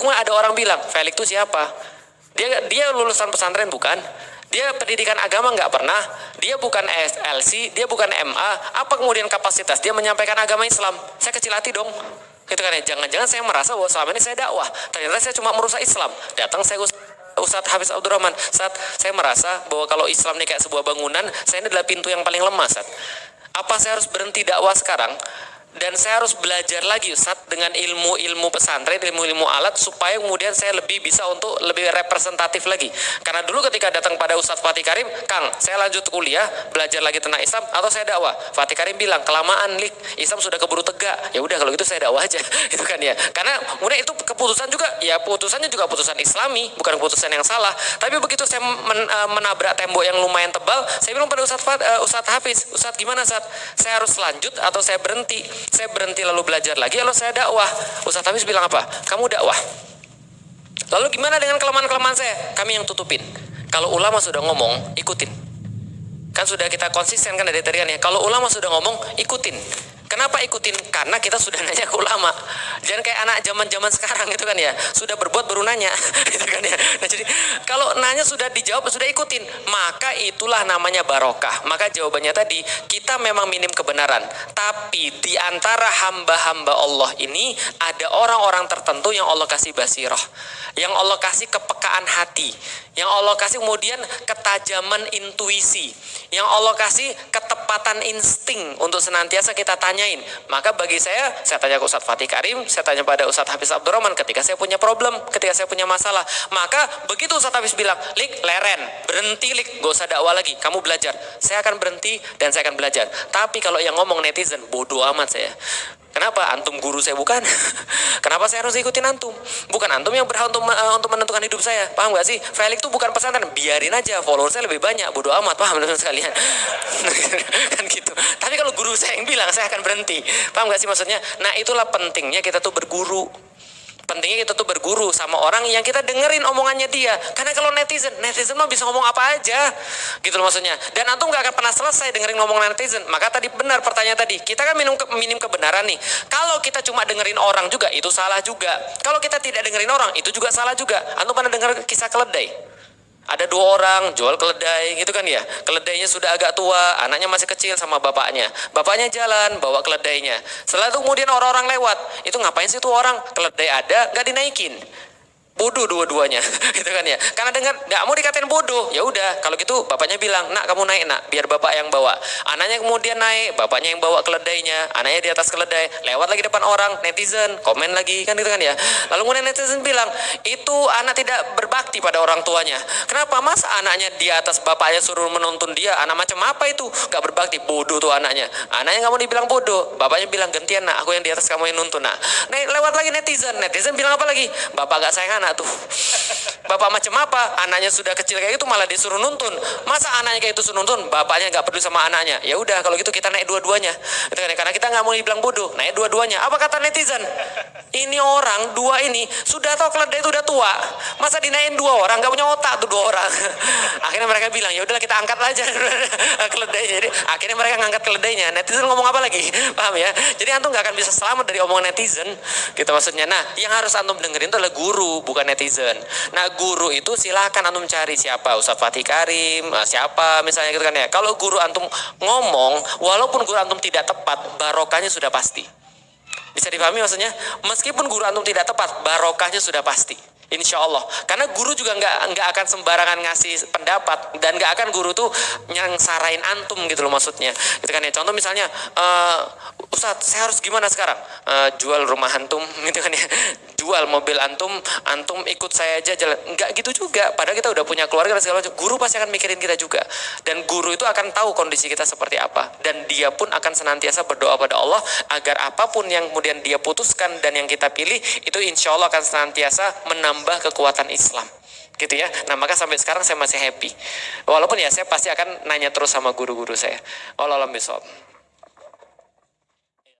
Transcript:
kemudian ada orang bilang, Felix itu siapa? Dia lulusan pesantren bukan? Dia pendidikan agama nggak pernah, dia bukan SLC, dia bukan MA, apa kemudian kapasitas dia menyampaikan agama Islam? Saya kecil hati dong, gitu kan ya. Jangan-jangan saya merasa bahwa selama ini saya dakwah, ternyata saya cuma merusak Islam. Datang saya Ustadz Hafiz Abdurrahman, saya merasa bahwa kalau Islam ini kayak sebuah bangunan, saya ini adalah pintu yang paling lemah, apa saya harus berhenti dakwah sekarang? Dan saya harus belajar lagi Ustadz dengan ilmu-ilmu pesantren, ilmu-ilmu alat, supaya kemudian saya lebih bisa untuk lebih representatif lagi. Karena dulu ketika datang pada Ustadz Fatih Karim, Kang, saya lanjut kuliah, belajar lagi tentang Islam, atau saya dakwah? Fatih Karim bilang, kelamaan, Lik, Islam sudah keburu tegak. Ya udah kalau gitu saya dakwah aja, itu kan ya. Karena kemudian itu keputusan juga, ya putusannya juga putusan Islami, bukan keputusan yang salah. Tapi begitu saya menabrak tembok yang lumayan tebal, saya bilang pada Ustadz Hafiz, Ustadz gimana Ustadz? Saya harus lanjut atau saya berhenti? Saya berhenti lalu belajar lagi, lalu saya dakwah. Ustadz Hafiz bilang apa? Kamu dakwah. Lalu gimana dengan kelemahan-kelemahan saya? Kami yang tutupin. Kalau ulama sudah ngomong, ikutin. Kan sudah kita konsisten kan dari tadi kan ya. Kalau ulama sudah ngomong, ikutin. Kenapa ikutin? Karena kita sudah nanya ke ulama. Jangan kayak anak zaman-zaman sekarang gitu kan ya. Sudah berbuat baru nanya, gitu kan ya. Nah, jadi kalau nanya sudah dijawab, sudah ikutin, maka itulah namanya barokah. Maka jawabannya tadi, kita memang minim kebenaran, tapi di antara hamba-hamba Allah ini ada orang-orang tertentu yang Allah kasih basirah, yang Allah kasih kepekaan hati, yang Allah kasih kemudian ketajaman intuisi, yang Allah kasih ketepatan insting untuk senantiasa kita tanyain. Maka bagi saya tanya ke Ustadz Fatih Karim, saya tanya pada Ustadz Hafiz Abdurrahman ketika saya punya problem, ketika saya punya masalah. Maka begitu Ustadz Hafiz bilang, Lik, leren, berhenti Lik, gak usah dakwah lagi, kamu belajar. Saya akan berhenti dan saya akan belajar. Tapi kalau yang ngomong netizen, bodoh amat saya. Kenapa? Antum guru saya bukan? Kenapa saya harus ikutin antum? Bukan antum yang berhak untuk menentukan hidup saya. Paham gak sih? Felix itu bukan pesantren, biarin aja, follower saya lebih banyak, bodoh amat. Paham teman-teman sekalian? Kan gitu. Tapi kalau guru saya yang bilang, saya akan berhenti. Paham gak sih maksudnya? Nah, itulah pentingnya kita tuh berguru. Pentingnya kita tuh berguru sama orang yang kita dengerin omongannya dia. Karena kalau netizen mah bisa ngomong apa aja, gitu loh maksudnya. Dan antum gak akan pernah selesai dengerin ngomongan netizen. Maka tadi benar pertanyaan tadi, kita kan minim kebenaran nih. Kalau kita cuma dengerin orang juga, itu salah juga. Kalau kita tidak dengerin orang, itu juga salah juga. Antum pernah dengar kisah keledai? Ada dua orang jual keledai gitu kan ya. Keledainya sudah agak tua, anaknya masih kecil sama bapaknya. Bapaknya jalan bawa keledainya. Setelah itu kemudian orang-orang lewat. Itu ngapain sih tuh orang? Keledai ada, nggak dinaikin. Bodoh dua-duanya, gitu kan ya. Karena dengar nggak mau dikatain bodoh, ya udah. Kalau gitu bapaknya bilang, nak kamu naik nak, biar bapak yang bawa. Anaknya kemudian naik, bapaknya yang bawa keledainya. Anaknya di atas keledai, lewat lagi depan orang, netizen komen lagi kan gitu kan ya. Lalu kemudian netizen bilang, itu anak tidak berbakti pada orang tuanya. Kenapa? Masa anaknya di atas bapaknya suruh menuntun dia? Anak macam apa itu? Gak berbakti, bodoh tuh anaknya. Anaknya nggak mau dibilang bodoh, bapaknya bilang gantian nak, aku yang di atas kamu yang nuntun nak. Nah, lewat lagi netizen bilang apa lagi? Bapak gak sayang anak tuh. Bapak macam apa? Anaknya sudah kecil kayak gitu malah disuruh nuntun. Masa anaknya kayak itu suruh nuntun, bapaknya nggak peduli sama anaknya. Ya udah kalau gitu kita naik dua-duanya. Karena kita nggak mau dibilang bodoh, naik dua-duanya. Apa kata netizen? Ini orang dua ini sudah tahu keledai itu udah tua. Masa dinaikin dua orang, nggak punya otak tuh dua orang. Akhirnya mereka bilang ya udahlah kita angkat aja keledainya. Jadi akhirnya mereka ngangkat keledainya. Netizen ngomong apa lagi? Paham ya? Jadi antum nggak akan bisa selamat dari omongan netizen. Gitu maksudnya. Nah, yang harus antum dengerin itu adalah guru, bukan netizen. Nah, guru itu silakan antum cari siapa, Ustadz Fatih Karim, siapa misalnya gitu kan ya. Kalau guru antum ngomong, walaupun guru antum tidak tepat, barokahnya sudah pasti. Bisa dipahami maksudnya? Meskipun guru antum tidak tepat, barokahnya sudah pasti. Insya Allah. Karena guru juga nggak akan sembarangan ngasih pendapat, dan nggak akan guru tuh nyangsarain antum gitu loh maksudnya. Gitu kan ya. Contoh misalnya, Ustadz, saya harus gimana sekarang? Jual rumah antum, gitu kan ya. Jual mobil antum ikut saya aja jalan. Nggak gitu juga. Padahal kita udah punya keluarga dan segala macam. Guru pasti akan mikirin kita juga. Dan guru itu akan tahu kondisi kita seperti apa. Dan dia pun akan senantiasa berdoa pada Allah agar apapun yang kemudian dia putuskan dan yang kita pilih itu insya Allah akan senantiasa menambah kekuatan Islam. Gitu ya. Nah, maka sampai sekarang saya masih happy. Walaupun ya saya pasti akan nanya terus sama guru-guru saya. Wallahu a'lam bishawab.